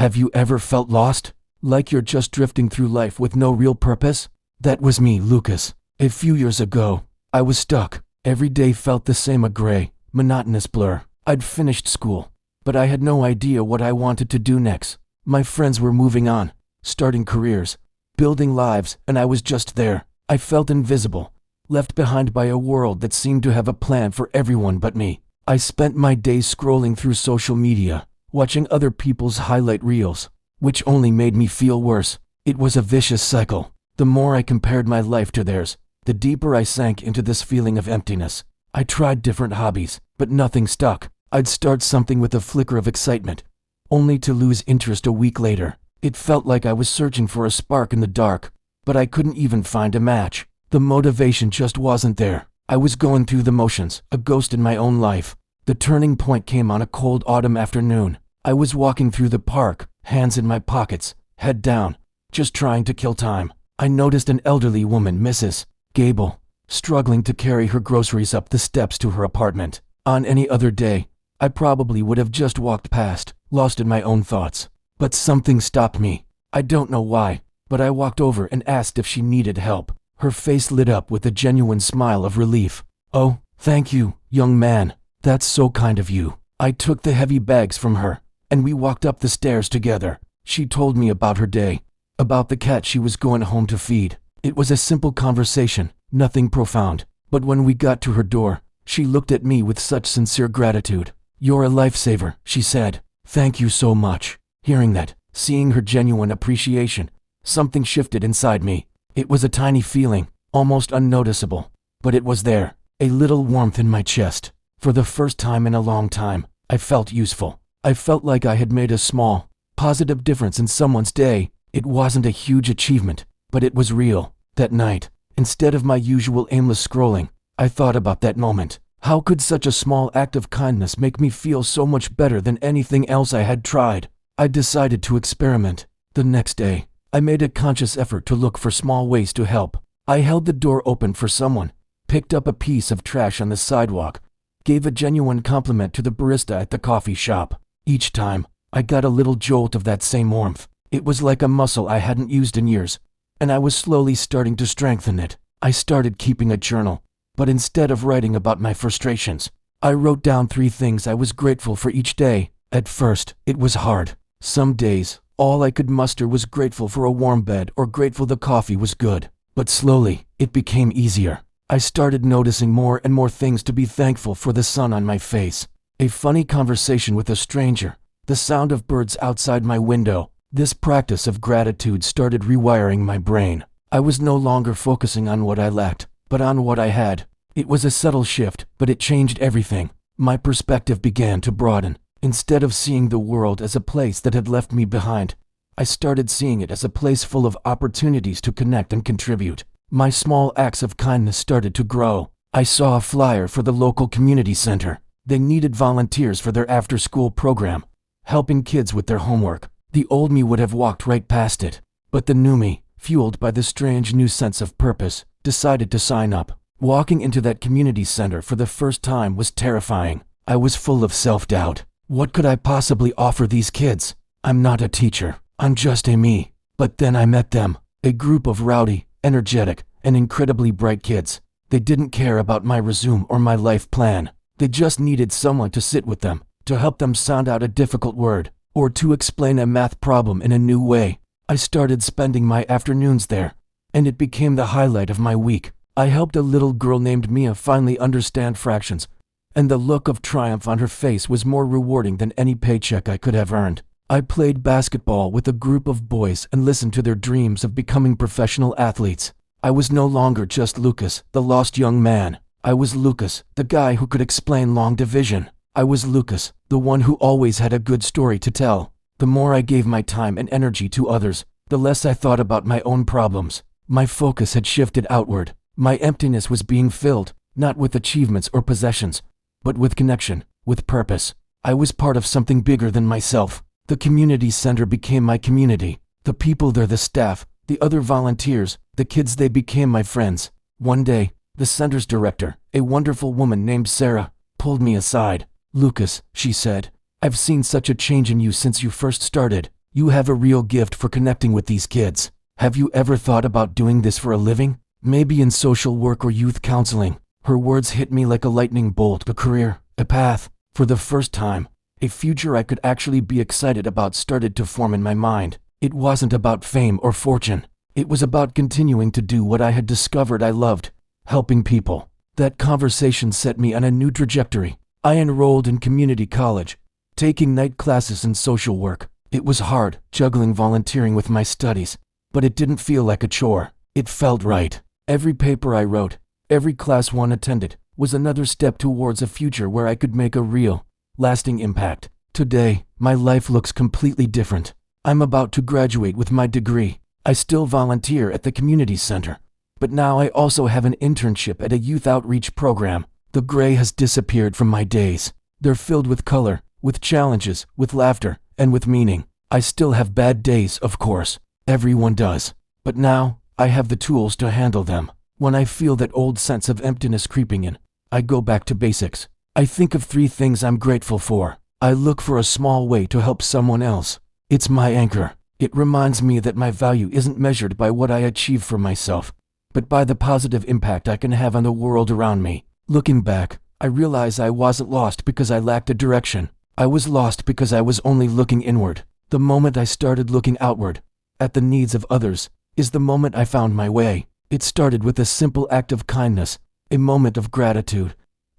Have you ever felt lost? Like you're just drifting through life with no real purpose? That was me, Lucas. A few years ago, I was stuck. Every day felt the same, a gray, monotonous blur. I'd finished school, but I had no idea what I wanted to do next. My friends were moving on, starting careers, building lives, and I was just there. I felt invisible, left behind by a world that seemed to have a plan for everyone but me. I spent my days scrolling through social media, watching other people's highlight reels, which only made me feel worse. It was a vicious cycle. The more I compared my life to theirs, the deeper I sank into this feeling of emptiness. I tried different hobbies, but nothing stuck. I'd start something with a flicker of excitement, only to lose interest a week later. It felt like I was searching for a spark in the dark, but I couldn't even find a match. The motivation just wasn't there. I was going through the motions, a ghost in my own life. The turning point came on a cold autumn afternoon. I was walking through the park, hands in my pockets, head down, just trying to kill time. I noticed an elderly woman, Mrs. Gable, struggling to carry her groceries up the steps to her apartment. On any other day, I probably would have just walked past, lost in my own thoughts. But something stopped me. I don't know why, but I walked over and asked if she needed help. Her face lit up with a genuine smile of relief. "Oh, thank you, young man. That's so kind of you." I took the heavy bags from her, and we walked up the stairs together. She told me about her day, about the cat she was going home to feed. It was a simple conversation, nothing profound. But when we got to her door, she looked at me with such sincere gratitude. "You're a lifesaver," she said. "Thank you so much." Hearing that, seeing her genuine appreciation, something shifted inside me. It was a tiny feeling, almost unnoticeable, but it was there, a little warmth in my chest. For the first time in a long time, I felt useful. I felt like I had made a small, positive difference in someone's day. It wasn't a huge achievement, but it was real. That night, instead of my usual aimless scrolling, I thought about that moment. How could such a small act of kindness make me feel so much better than anything else I had tried? I decided to experiment. The next day, I made a conscious effort to look for small ways to help. I held the door open for someone, picked up a piece of trash on the sidewalk, gave a genuine compliment to the barista at the coffee shop. Each time, I got a little jolt of that same warmth. It was like a muscle I hadn't used in years, and I was slowly starting to strengthen it. I started keeping a journal, but instead of writing about my frustrations, I wrote down 3 things I was grateful for each day. At first, it was hard. Some days, all I could muster was grateful for a warm bed or grateful the coffee was good. But slowly, it became easier. I started noticing more and more things to be thankful for: the sun on my face, a funny conversation with a stranger, the sound of birds outside my window. This practice of gratitude started rewiring my brain. I was no longer focusing on what I lacked, but on what I had. It was a subtle shift, but it changed everything. My perspective began to broaden. Instead of seeing the world as a place that had left me behind, I started seeing it as a place full of opportunities to connect and contribute. My small acts of kindness started to grow. I saw a flyer for the local community center. They needed volunteers for their after-school program, helping kids with their homework. The old me would have walked right past it, but the new me, fueled by the strange new sense of purpose, decided to sign up. Walking into that community center for the first time was terrifying. I was full of self-doubt. What could I possibly offer these kids? I'm not a teacher. I'm just a me. But then I met them, a group of rowdy, energetic, and incredibly bright kids. They didn't care about my resume or my life plan. They just needed someone to sit with them, to help them sound out a difficult word, or to explain a math problem in a new way. I started spending my afternoons there, and it became the highlight of my week. I helped a little girl named Mia finally understand fractions, and the look of triumph on her face was more rewarding than any paycheck I could have earned. I played basketball with a group of boys and listened to their dreams of becoming professional athletes. I was no longer just Lucas, the lost young man. I was Lucas, the guy who could explain long division. I was Lucas, the one who always had a good story to tell. The more I gave my time and energy to others, the less I thought about my own problems. My focus had shifted outward. My emptiness was being filled, not with achievements or possessions, but with connection, with purpose. I was part of something bigger than myself. The community center became my community. The people there, the staff, the other volunteers, the kids, they became my friends. One day, the center's director, a wonderful woman named Sarah, pulled me aside. "Lucas," she said, "I've seen such a change in you since you first started. You have a real gift for connecting with these kids. Have you ever thought about doing this for a living? Maybe in social work or youth counseling. Her words hit me like a lightning bolt. A career, a path. For the first time, a future I could actually be excited about started to form in my mind. It wasn't about fame or fortune. It was about continuing to do what I had discovered I loved, helping people. That conversation set me on a new trajectory. I enrolled in community college, taking night classes in social work. It was hard, juggling volunteering with my studies, but it didn't feel like a chore. It felt right. Every paper I wrote, every class one attended, was another step towards a future where I could make a real, lasting impact. Today, my life looks completely different. I'm about to graduate with my degree. I still volunteer at the community center, but now I also have an internship at a youth outreach program. The gray has disappeared from my days. They're filled with color, with challenges, with laughter, and with meaning. I still have bad days, of course. Everyone does. But now, I have the tools to handle them. When I feel that old sense of emptiness creeping in, I go back to basics. I think of 3 things I'm grateful for. I look for a small way to help someone else. It's my anchor. It reminds me that my value isn't measured by what I achieve for myself, but by the positive impact I can have on the world around me. Looking back, I realize I wasn't lost because I lacked a direction. I was lost because I was only looking inward. The moment I started looking outward, at the needs of others, is the moment I found my way. It started with a simple act of kindness, a moment of gratitude,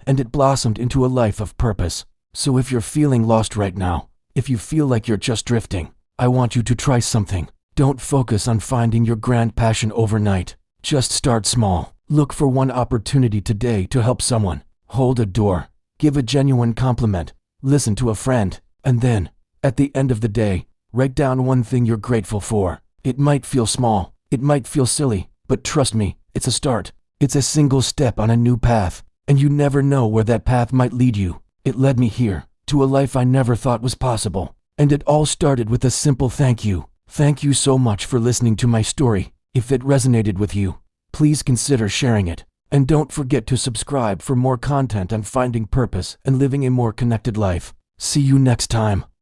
and it blossomed into a life of purpose. So if you're feeling lost right now, if you feel like you're just drifting, I want you to try something. Don't focus on finding your grand passion overnight. Just start small. Look for one opportunity today to help someone. Hold a door. Give a genuine compliment. Listen to a friend. And then, at the end of the day, write down one thing you're grateful for. It might feel small. It might feel silly. But trust me, it's a start. It's a single step on a new path. And you never know where that path might lead you. It led me here, to a life I never thought was possible. And it all started with a simple thank you. Thank you so much for listening to my story. If it resonated with you, please consider sharing it. And don't forget to subscribe for more content on finding purpose and living a more connected life. See you next time.